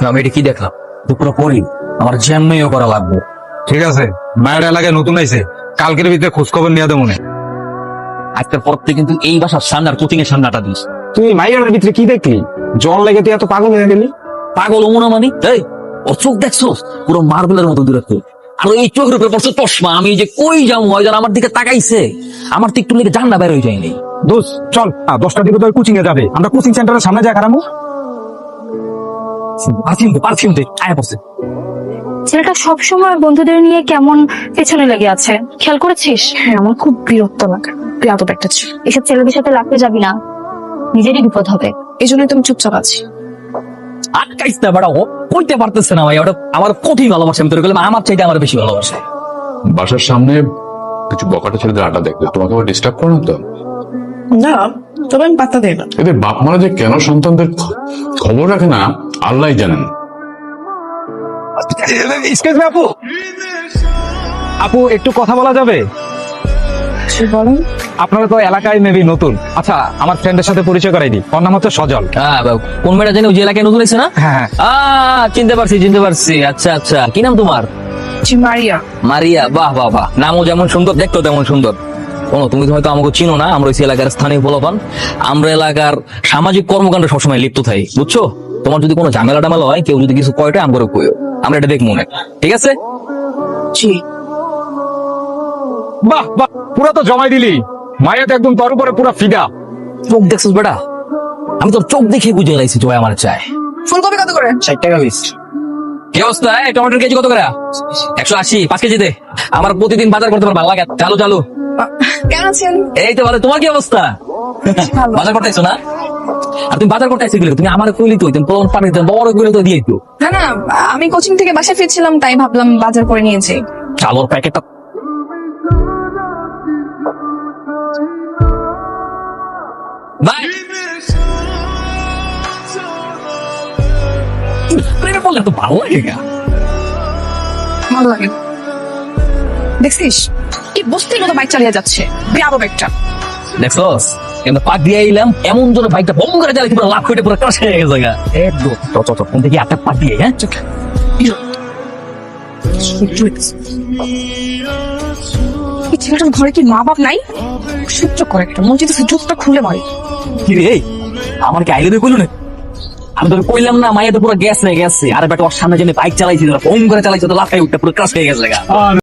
আমি এটা কি দেখলাম? দুপুরে পড়ি আমার জ্যামও করা লাগবে। ঠিক আছে, মায়ের এলাকায় নতুন আইছে, কালকের ভিতরে খোঁজ খবর নিয়ে দেবো মনে। আজকের পর থেকে কিন্তু এই বাসার সামনে আর কোচিং এর সামনেটা দিস। তুই মাইয়ার ভিতরে কি দেখলি? জল লেগে তুই এত পাগল হয়ে গেলি? পাগল মনে মানে এই ওর চোখ দেখছো পুরো মার্বেলের মতো দূরত্ব, আর এই চোখের উপরে পড়ছে চশমা। আমি যে কই যাবো হয় যেন আমার দিকে তাকাইছে, আমার তো একটু লেগে জান্না বের হয়ে যায়নি। দোষ চল, 10টার দিকে তো কোচিং এ যাবে, আমরা কোচিং সেন্টারের সামনে যাই খারামু। পারফিউম দে আয় পড়ছে। ছেলেটা সবসময় বন্ধুদের নিয়ে কেমন পেছনে লেগে আছে, খেয়াল করেছিস? হ্যাঁ, আমার খুব বিরক্ত লাগে। তুই এত একটা এসব ছেলেদের সাথে লাগতে যাবি না, নিজেরই বিপদ হবে। এই জন্যই তুমি চুপচাপ আছি। আটকাইস না বেড়া, ও কইতে পারতেছে না ভাই, ওটা আমার কঠিন ভালোবাসা। আমি তোর গেলাম আমার চাইতে আমার বেশি ভালোবাসা। বাসার সামনে কিছু বকাটা ছেলেদের আড্ডা দেখলে তোমাকে আবার ডিস্টার্ব করো না তো? না, তবে আমি পাত্তা দেই না। এদের বাপ মারা যে কেন সন্তানদের খবর রাখে না আল্লাহই জানেন। এক্সকিউজ মি আপু, আপু একটু কথা বলা যাবে? বলেন। আপনারা তো এলাকায় মেবি নতুন। আচ্ছা, আমার ফ্রেন্ডের সাথে পরিচয় করাই দিই, ওর নাম হচ্ছে সজল। হ্যাঁ কোন মেয়েটা জানি ওই যে এলাকায় নতুন এসে না? হ্যাঁ চিনতে পারছি। আচ্ছা আচ্ছা, কি নাম তোমার? জি, মারিয়া। মারিয়া, বাহ বাহ বাহ, নামও যেমন সুন্দর দেখতো তেমন সুন্দর। শোনো, তুমি হয়তো আমাকে চিনো না, আমরা ওই এলাকার স্থানীয় পোলাপান। আমরা এলাকার সামাজিক কর্মকাণ্ড সবসময় লিপ্ত থাকি, বুঝছো? তোমার যদি কোনো ঝামেলা টামেলা হয়, কেউ যদি কিছু কয়টা আমরা কইও, আমরা এটা দেখবো না, ঠিক আছে? জি। বাহ বাহ, পুরো তো জমাই দিলি। মায়া তো একদম তোর উপরে পুরো ফিদা। চোখ দেখছিস বেটা? আমি তোর চোখ দেখে বুঝে গেছি জয় আমার চায়। ফুলকপি কত করে? 60 টাকা পিস। কি অবস্থা? টমেটোর কেজি কত করে? 180, 5 কেজি দে। আমার প্রতিদিন বাজার করতে আমার ভালো লাগে। চালু চালু। কেমন আছেন? এই তো ভালো, তোমার কি অবস্থা? বাজার করতে আইছো না? আর তুমি বাজার করতে আইছো গেলে তুমি আমার কইলি তো, তুমি কোন পানি বড় করে তো দিয়ে দিও। না না, আমি কোচিং থেকে বাসায় ফিরছিলাম, তাই ভাবলাম বাজার করে নিয়েছি। চালোর প্যাকেটটা ভাই প্রেমে বললে তো ভালো লাগে গা। ভালো লাগে। দেখছিস কি বস্তির মতো বাইক চালিয়ে যাচ্ছে, বেয়াদব একটা। দেখছস কিন্তু পাক দিয়ে এলাম এমন জন্য বাইকটা বম করে চালাইছি, পুরো লাখ ফেটে পুরো ক্রাশ হয়ে গেছে গা। একদম তো কোন থেকে একটা পাক দিয়ে, হ্যাঁ এই ছেলেটার ঘরে কি মা বাপ নাই? সহ্য করে একটা মন চাইতেছে জুতটা খুলে মারি। কি রে, আমার কি আইলে কইলো না? আমি তোকে কইলাম না, মাইয়া তো পুরো গ্যাস হয়ে গেছে। আর বেটা ওর সামনে যে বাইক চালাইছি, বম করে চালাইছি, তো লাফাই উঠতে পুরো ক্রাশ হয়ে গেছে গা।